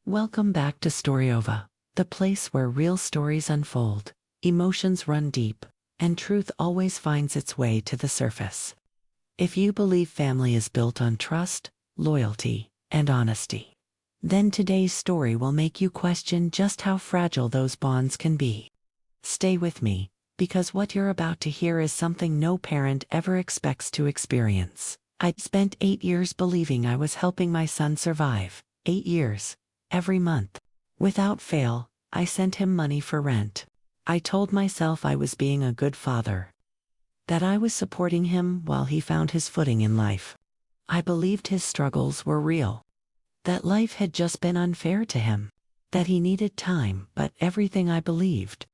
Welcome back to Storyova, the place where real stories unfold, emotions run deep, and truth always finds its way to the surface. If you believe family is built on trust, loyalty, and honesty, then today's story will make you question just how fragile those bonds can be. Stay with me, because what you're about to hear is something no parent ever expects to experience. I'd spent 8 years believing I was helping my son survive. 8 years. Every month. Without fail, I sent him money for rent. I told myself I was being a good father. That I was supporting him while he found his footing in life. I believed his struggles were real. That life had just been unfair to him. That he needed time, but everything I believed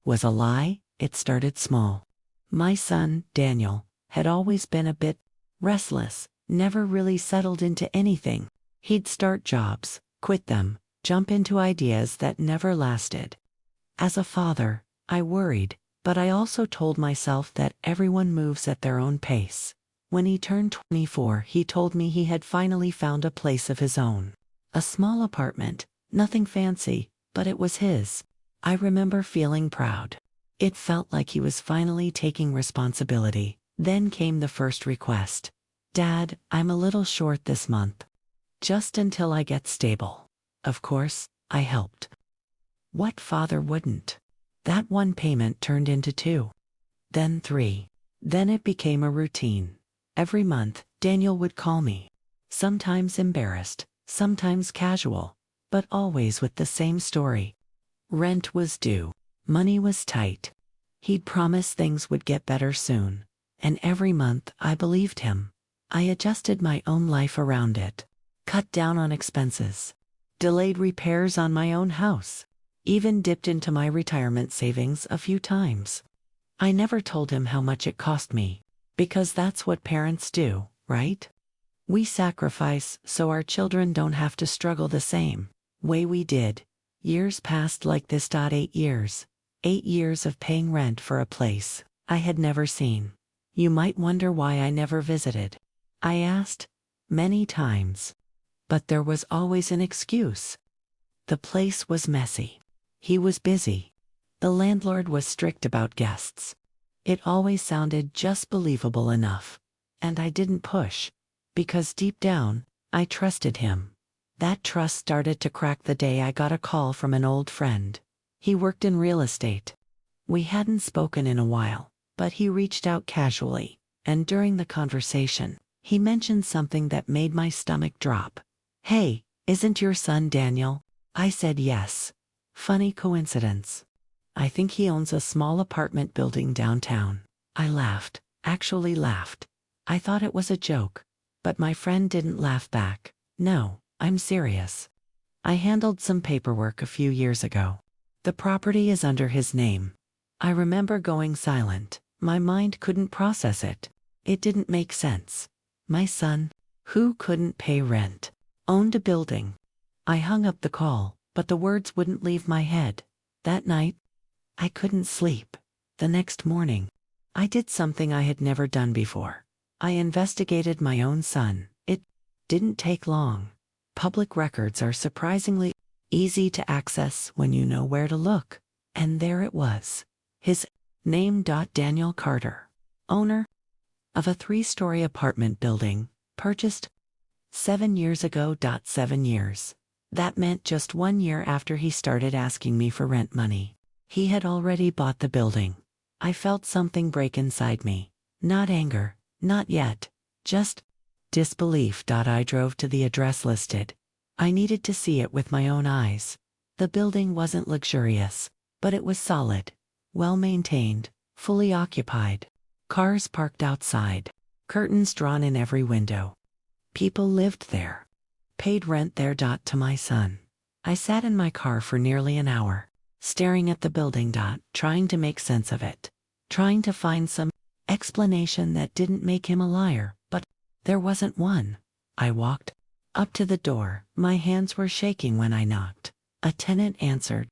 was a lie. It started small. My son, Daniel, had always been a bit restless, never really settled into anything. He'd start jobs, quit them, jump into ideas that never lasted. As a father, I worried, but I also told myself that everyone moves at their own pace. When he turned 24, he told me he had finally found a place of his own. A small apartment, nothing fancy, but it was his. I remember feeling proud. It felt like he was finally taking responsibility. Then came the first request. "Dad, I'm a little short this month. Just until I get stable." Of course, I helped. What father wouldn't? That one payment turned into 2. Then 3. Then it became a routine. Every month, Daniel would call me. Sometimes embarrassed, sometimes casual, but always with the same story. Rent was due. Money was tight. He'd promised things would get better soon. And every month, I believed him. I adjusted my own life around it. Cut down on expenses. Delayed repairs on my own house. Even dipped into my retirement savings a few times. I never told him how much it cost me. Because that's what parents do, right? We sacrifice so our children don't have to struggle the same way we did. Years passed like this. 8 years. 8 years of paying rent for a place I had never seen. You might wonder why I never visited. I asked many times. But there was always an excuse. The place was messy. He was busy. The landlord was strict about guests. It always sounded just believable enough. And I didn't push. Because deep down, I trusted him. That trust started to crack the day I got a call from an old friend. He worked in real estate. We hadn't spoken in a while, but he reached out casually, and during the conversation, he mentioned something that made my stomach drop. "Hey, isn't your son Daniel?" I said yes. Funny coincidence. I think he owns a small apartment building downtown. I laughed, actually laughed. I thought it was a joke, but my friend didn't laugh back. "No, I'm serious. I handled some paperwork a few years ago. The property is under his name." I remember going silent. My mind couldn't process it. It didn't make sense. My son, who couldn't pay rent, owned a building. I hung up the call, but the words wouldn't leave my head. That night, I couldn't sleep. The next morning, I did something I had never done before. I investigated my own son. It didn't take long. Public records are surprisingly easy to access when you know where to look. And there it was. His name. Daniel Carter, owner of a 3-story apartment building, purchased 7 years ago. 7 years. That meant just 1 year after he started asking me for rent money. He had already bought the building. I felt something break inside me. Not anger, not yet, just disbelief. I drove to the address listed. I needed to see it with my own eyes. The building wasn't luxurious, but it was solid, well-maintained, fully occupied. Cars parked outside, curtains drawn in every window. People lived there, paid rent there. To my son. I sat in my car for nearly an hour, staring at the building. Trying to make sense of it, trying to find some explanation that didn't make him a liar, but there wasn't one. I walked up to the door. My hands were shaking when I knocked. A tenant answered.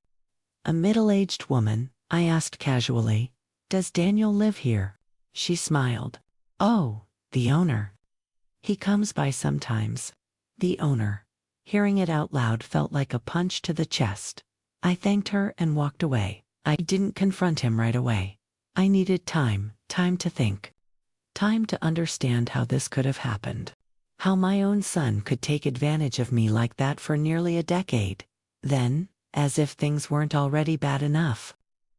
A middle-aged woman. I asked casually, "Does Daniel live here?" She smiled. "Oh, the owner. He comes by sometimes." The owner. Hearing it out loud felt like a punch to the chest. I thanked her and walked away. I didn't confront him right away. I needed time to think. Time to understand how this could have happened. How my own son could take advantage of me like that for nearly a decade. Then, as if things weren't already bad enough,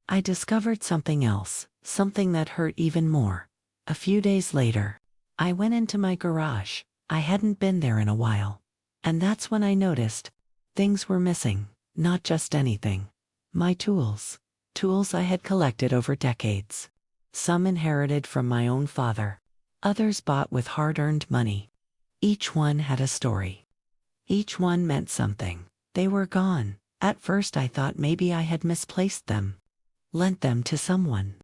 I discovered something else, something that hurt even more. A few days later, I went into my garage. I hadn't been there in a while. And that's when I noticed things were missing, not just anything. My tools. Tools I had collected over decades. Some inherited from my own father. Others bought with hard-earned money. Each one had a story. Each one meant something. They were gone. At first I thought maybe I had misplaced them. Lent them to someone.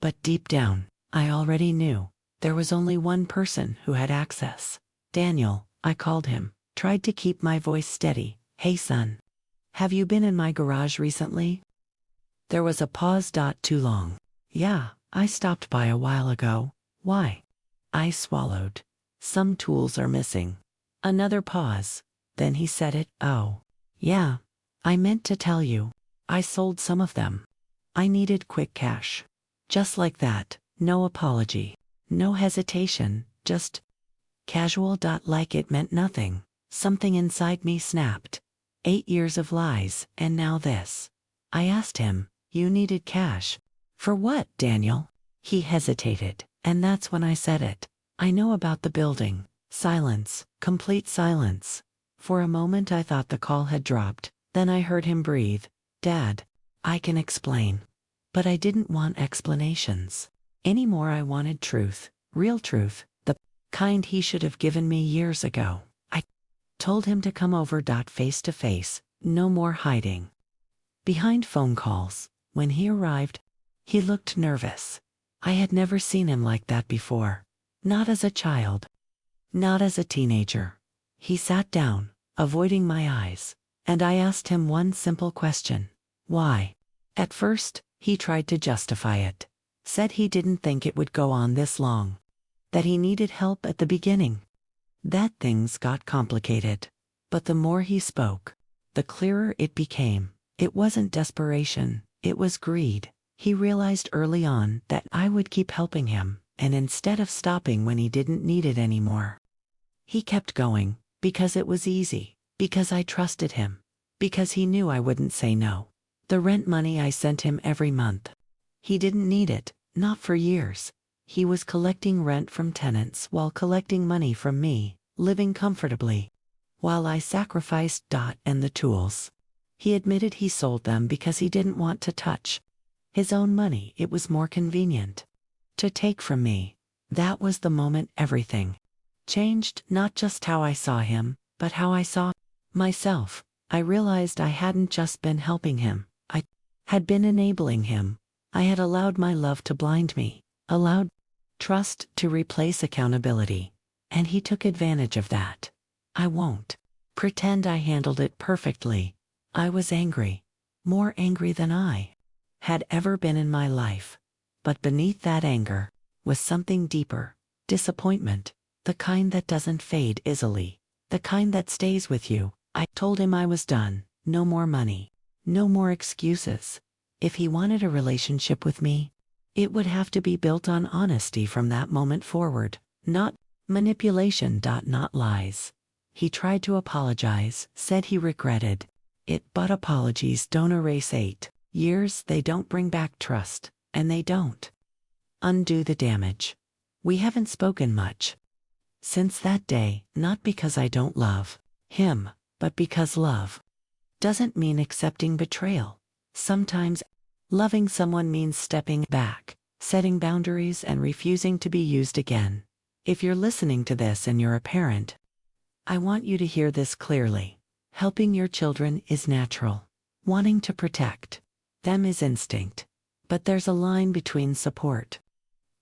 But deep down, I already knew. There was only one person who had access. Daniel, I called him. Tried to keep my voice steady. Hey son. Have you been in my garage recently? There was a pause. Too long. Yeah, I stopped by a while ago. Why? I swallowed. Some tools are missing. Another pause. Then he said it. Oh. Yeah. I meant to tell you. I sold some of them. I needed quick cash. Just like that. No apology. No hesitation. Just casual. Like it meant nothing. Something inside me snapped. 8 years of lies, and now this. I asked him, you needed cash. For what, Daniel? He hesitated, and that's when I said it. I know about the building. Silence, complete silence. For a moment I thought the call had dropped, then I heard him breathe. Dad, I can explain. But I didn't want explanations. Anymore. I wanted truth, real truth, the kind he should have given me years ago. Told him to come over. Face to face, no more hiding. Behind phone calls, when he arrived, he looked nervous. I had never seen him like that before. Not as a child. Not as a teenager. He sat down, avoiding my eyes, and I asked him one simple question. Why? At first, he tried to justify it. Said he didn't think it would go on this long. That he needed help at the beginning. That things got complicated. But the more he spoke, the clearer it became. It wasn't desperation, it was greed. He realized early on that I would keep helping him, and instead of stopping when he didn't need it anymore, he kept going, because it was easy, because I trusted him, because he knew I wouldn't say no. The rent money I sent him every month. He didn't need it, not for years. He was collecting rent from tenants while collecting money from me, living comfortably. While I sacrificed and the tools. He admitted he sold them because he didn't want to touch his own money. It was more convenient to take from me. That was the moment everything changed, not just how I saw him, but how I saw myself. I realized I hadn't just been helping him, I had been enabling him. I had allowed my love to blind me. Allowed trust to replace accountability, and he took advantage of that. I won't pretend I handled it perfectly. I was angry, more angry than I had ever been in my life. But beneath that anger was something deeper, disappointment, the kind that doesn't fade easily, the kind that stays with you. I told him I was done, no more money, no more excuses. If he wanted a relationship with me, it would have to be built on honesty from that moment forward, not manipulation. Not lies. He tried to apologize, said he regretted it, but apologies don't erase 8 years, they don't bring back trust, and they don't undo the damage. We haven't spoken much since that day, not because I don't love him, but because love doesn't mean accepting betrayal. Sometimes loving someone means stepping back, setting boundaries, and refusing to be used again. If you're listening to this and you're a parent, I want you to hear this clearly. Helping your children is natural. Wanting to protect them is instinct. But there's a line between support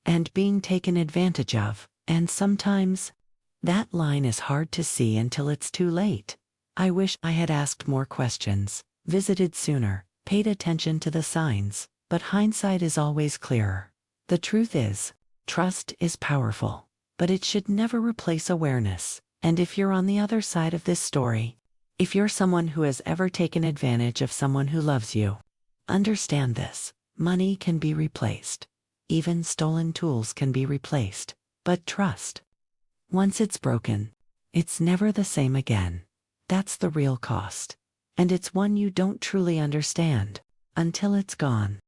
and being taken advantage of, and sometimes that line is hard to see until it's too late. I wish I had asked more questions, visited sooner, paid attention to the signs, but hindsight is always clearer. The truth is, trust is powerful, but it should never replace awareness. And if you're on the other side of this story, If you're someone who has ever taken advantage of someone who loves you, understand this. Money can be replaced. Even stolen tools can be replaced. But trust, once it's broken, it's never the same again. That's the real cost. And it's one you don't truly understand until it's gone.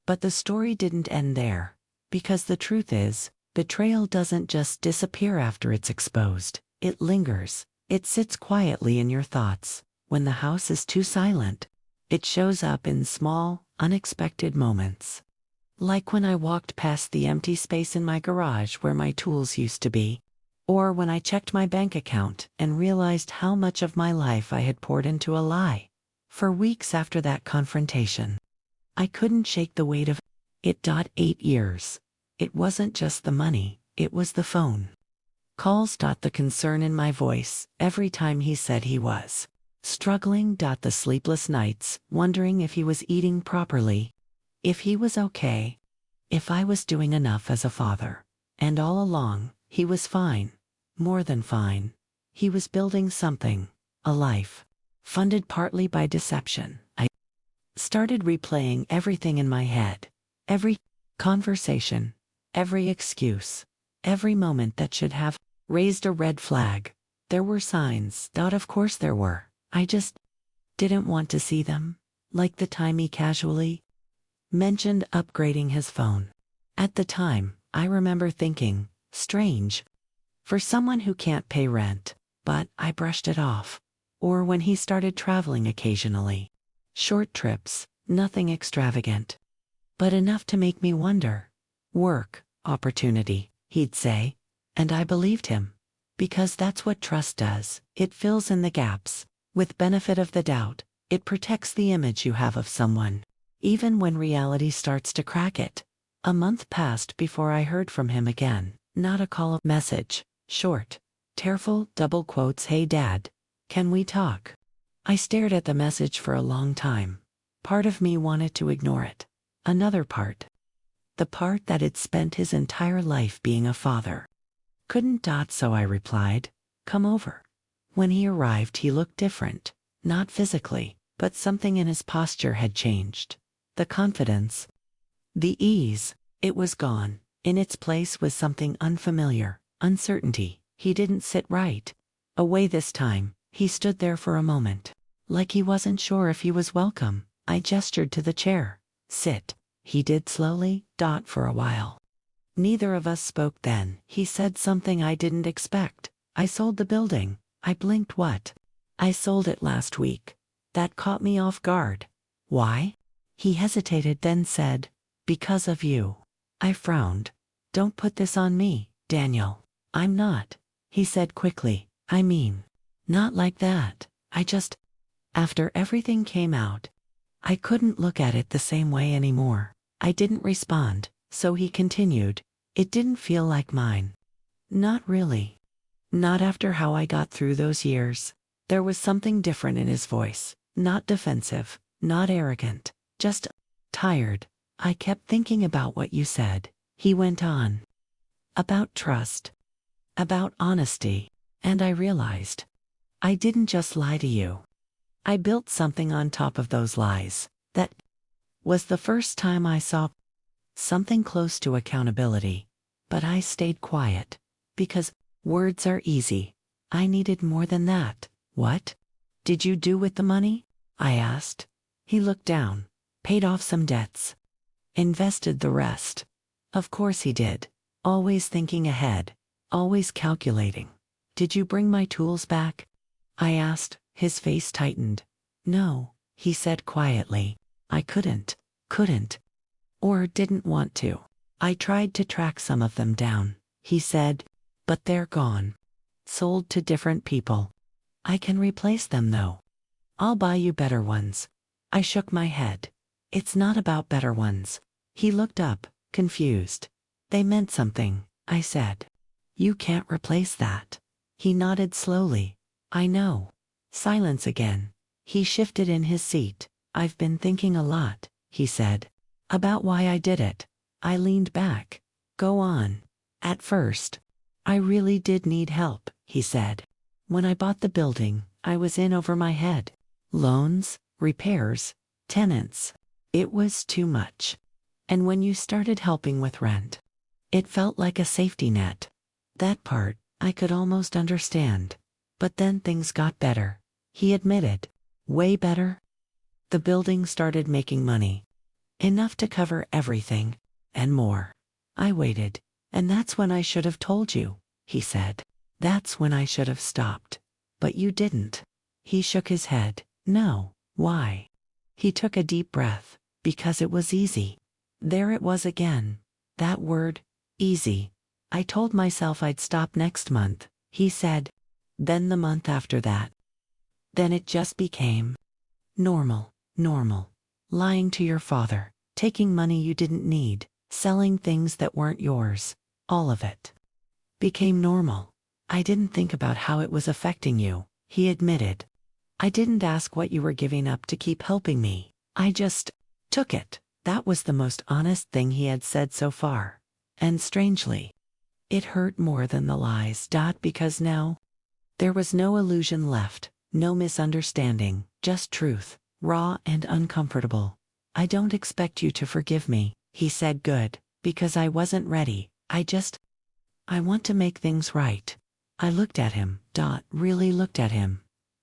But the story didn't end there, because the truth is, betrayal doesn't just disappear after it's exposed. It lingers. It sits quietly in your thoughts. When the house is too silent, it shows up in small, unexpected moments. Like when I walked past the empty space in my garage where my tools used to be. Or when I checked my bank account and realized how much of my life I had poured into a lie. For weeks after that confrontation, I couldn't shake the weight of it. 8 years. It wasn't just the money, it was the phone calls. The concern in my voice every time he said he was struggling. The sleepless nights, wondering if he was eating properly, if he was okay, if I was doing enough as a father. And all along, he was fine. More than fine. He was building something, a life, funded partly by deception. I started replaying everything in my head. Every conversation, every excuse, every moment that should have raised a red flag. There were signs. Of course there were. I just didn't want to see them. Like the time he casually mentioned upgrading his phone. At the time, I remember thinking, strange, for someone who can't pay rent, but I brushed it off. Or when he started traveling occasionally. Short trips, nothing extravagant, but enough to make me wonder. Work, opportunity, he'd say, and I believed him. Because that's what trust does. It fills in the gaps. With benefit of the doubt, it protects the image you have of someone, even when reality starts to crack it. A month passed before I heard from him again. Not a call, a message. Short, tearful, double quotes. Hey Dad, can we talk? I stared at the message for a long time. Part of me wanted to ignore it. Another part, the part that had spent his entire life being a father, couldn't. So I replied, come over. When he arrived, he looked different. Not physically, but something in his posture had changed. The confidence, the ease, it was gone. In its place was something unfamiliar, uncertainty. He didn't sit right away this time. He stood there for a moment, like he wasn't sure if he was welcome. I gestured to the chair. Sit. He did slowly. For a while, neither of us spoke. Then he said something I didn't expect. I sold the building. I blinked. What? I sold it last week. That caught me off guard. Why? He hesitated, then said, because of you. I frowned. Don't put this on me, Daniel. I'm not, he said quickly. I mean, not like that. After everything came out, I couldn't look at it the same way anymore. I didn't respond, so he continued. It didn't feel like mine. Not really. Not after how I got through those years. There was something different in his voice. Not defensive, not arrogant, just tired. I kept thinking about what you said, he went on. About trust. About honesty. And I realized, I didn't just lie to you. I built something on top of those lies. That was the first time I saw something close to accountability. But I stayed quiet. Because words are easy. I needed more than that. What did you do with the money? I asked. He looked down. Paid off some debts. Invested the rest. Of course he did. Always thinking ahead. Always calculating. Did you bring my tools back? I asked. His face tightened. No, he said quietly. I couldn't. Or didn't want to. I tried to track some of them down, he said, but they're gone. Sold to different people. I can replace them though. I'll buy you better ones. I shook my head. It's not about better ones. He looked up, confused. They meant something, I said. You can't replace that. He nodded slowly. I know. Silence again. He shifted in his seat. I've been thinking a lot, he said. About why I did it. I leaned back. Go on. At first, I really did need help, he said. When I bought the building, I was in over my head. Loans, repairs, tenants. It was too much. And when you started helping with rent, it felt like a safety net. That part, I could almost understand. But then things got better, he admitted. Way better. The building started making money. Enough to cover everything, and more. I waited, and that's when I should have told you, he said. That's when I should have stopped. But you didn't. He shook his head. No, why? He took a deep breath. Because it was easy. There it was again. That word, easy. I told myself I'd stop next month, he said. Then the month after that. Then it just became normal. Lying to your father, taking money you didn't need, selling things that weren't yours. All of it became normal. I didn't think about how it was affecting you, he admitted. I didn't ask what you were giving up to keep helping me. I just took it. That was the most honest thing he had said so far. And strangely, it hurt more than the lies. Because now, there was no illusion left, no misunderstanding, just truth, raw and uncomfortable. I don't expect you to forgive me, he said. Good, because I wasn't ready. I want to make things right. I looked at him. Really looked at him.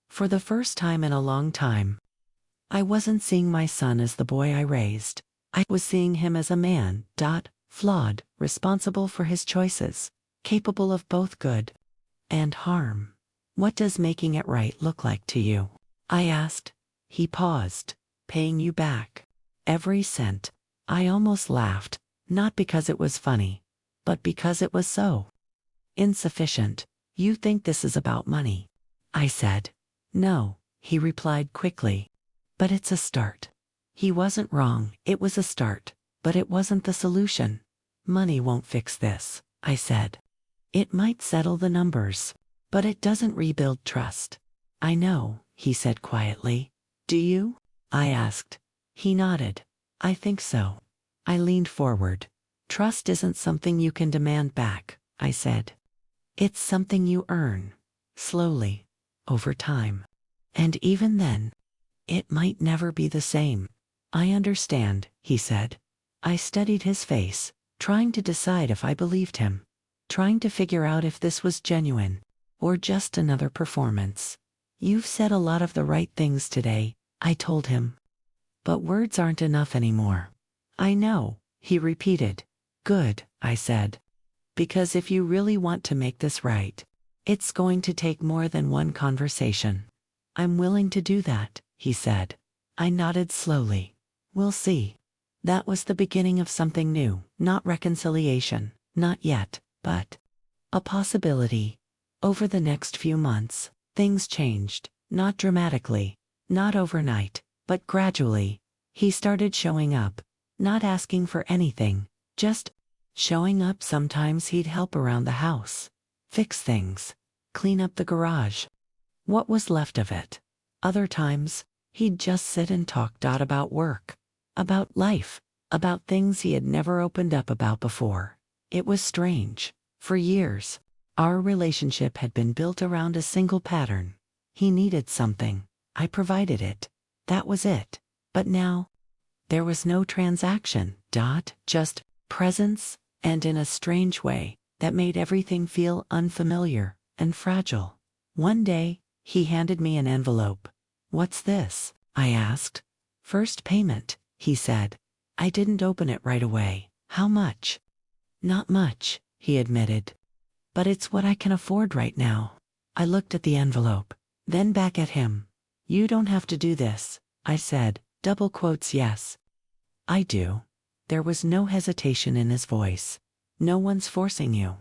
For the first time in a long time. I wasn't seeing my son as the boy I raised. I was seeing him as a man. Flawed, responsible for his choices, capable of both good and harm. What does making it right look like to you? I asked. He paused. Paying you back. Every cent. I almost laughed, not because it was funny, but because it was so insufficient. You think this is about money? I said. No, he replied quickly. But it's a start. He wasn't wrong, it was a start, but it wasn't the solution. Money won't fix this, I said. It might settle the numbers, but it doesn't rebuild trust. I know, he said quietly. Do you? I asked. He nodded. I think so. I leaned forward. Trust isn't something you can demand back, I said. It's something you earn. Slowly. Over time. And even then, it might never be the same. I understand, he said. I studied his face, trying to decide if I believed him. Trying to figure out if this was genuine, or just another performance. You've said a lot of the right things today, I told him. But words aren't enough anymore. I know, he repeated. Good, I said. Because if you really want to make this right, it's going to take more than one conversation. I'm willing to do that, he said. I nodded slowly. We'll see. That was the beginning of something new, not reconciliation, not yet, but a possibility. Over the next few months, things changed, not dramatically, not overnight, but gradually. He started showing up, not asking for anything, just showing up. Sometimes he'd help around the house, fix things, clean up the garage, what was left of it. Other times, he'd just sit and talk about work, about life, about things he had never opened up about before. It was strange. For years, our relationship had been built around a single pattern. He needed something. I provided it. That was it. But now, there was no transaction. Just presence, and in a strange way, that made everything feel unfamiliar and fragile. One day, he handed me an envelope. What's this? I asked. First payment, he said. I didn't open it right away. How much? Not much, he admitted. But it's what I can afford right now. I looked at the envelope, then back at him. You don't have to do this, I said, double quotes. Yes. I do. There was no hesitation in his voice. No one's forcing you.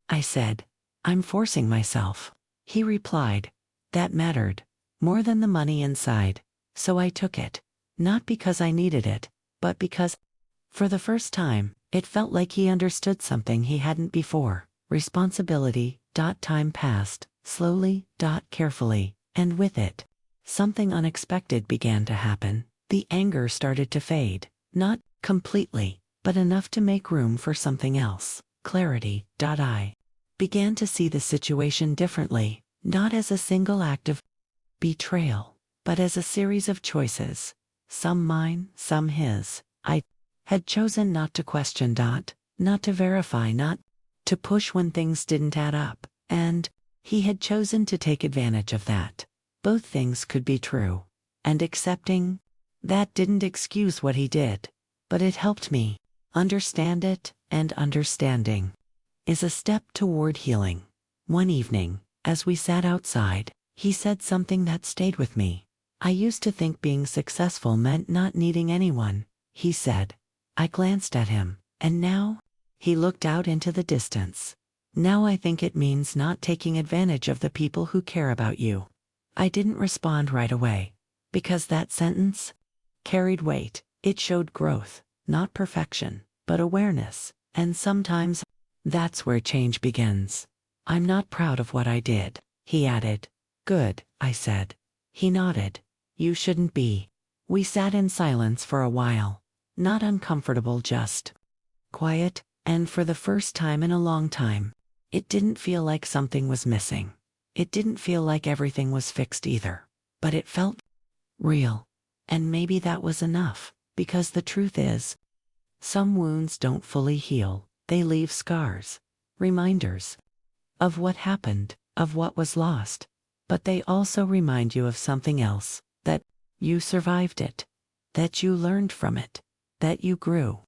I said, I'm forcing myself. He replied, that mattered, more than the money inside. So I took it, not because I needed it, but because, for the first time, it felt like he understood something he hadn't before. Responsibility. Time passed, slowly. Carefully, and with it, something unexpected began to happen. The anger started to fade, not completely, but enough to make room for something else. Clarity. I began to see the situation differently, not as a single act of betrayal, but as a series of choices, some mine, some his. I had chosen not to question, not to verify, not to push when things didn't add up, and he had chosen to take advantage of that. Both things could be true, and accepting that didn't excuse what he did, but it helped me understand it, and understanding is a step toward healing. One evening, as we sat outside, he said something that stayed with me. I used to think being successful meant not needing anyone, he said. I glanced at him, and now, he looked out into the distance. Now I think it means not taking advantage of the people who care about you. I didn't respond right away, because that sentence carried weight. It showed growth, not perfection, but awareness, and sometimes that's where change begins. I'm not proud of what I did, he added. Good, I said. He nodded. You shouldn't be. We sat in silence for a while, not uncomfortable, just quiet, and for the first time in a long time, it didn't feel like something was missing. It didn't feel like everything was fixed either, but it felt real. And maybe that was enough, because the truth is, some wounds don't fully heal, they leave scars, reminders of what happened, of what was lost, but they also remind you of something else, that you survived it, that you learned from it, that you grew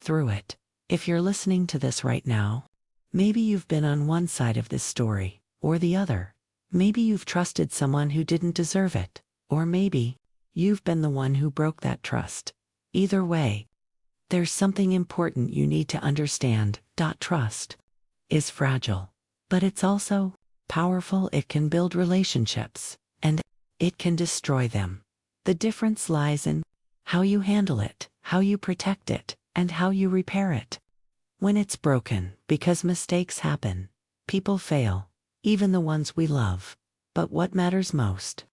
through it. If you're listening to this right now, maybe you've been on one side of this story, or the other. Maybe you've trusted someone who didn't deserve it, or maybe you've been the one who broke that trust. Either way, there's something important you need to understand. Trust is fragile, but it's also powerful. It can build relationships, and it can destroy them. The difference lies in how you handle it, how you protect it, and how you repair it. When it's broken, because mistakes happen, people fail, even the ones we love. But what matters most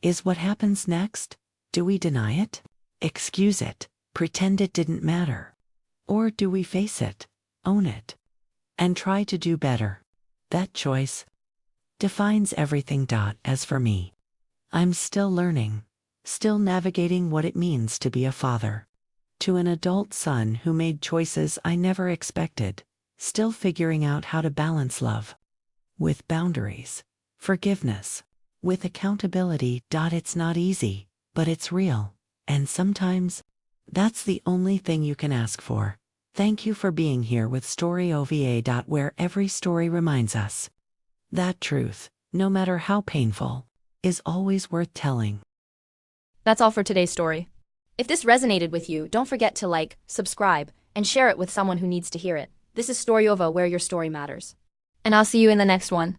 is what happens next. Do we deny it? Excuse it? Pretend it didn't matter? Or do we face it, own it, and try to do better? That choice defines everything. As for me, I'm still learning, still navigating what it means to be a father to an adult son who made choices I never expected, still figuring out how to balance love with boundaries, forgiveness with accountability. It's not easy, but it's real, and sometimes that's the only thing you can ask for. Thank you for being here with Storyova. Where every story reminds us that truth, no matter how painful, is always worth telling. That's all for today's story. If this resonated with you, don't forget to like, subscribe, and share it with someone who needs to hear it. This is Storyova, where your story matters. And I'll see you in the next one.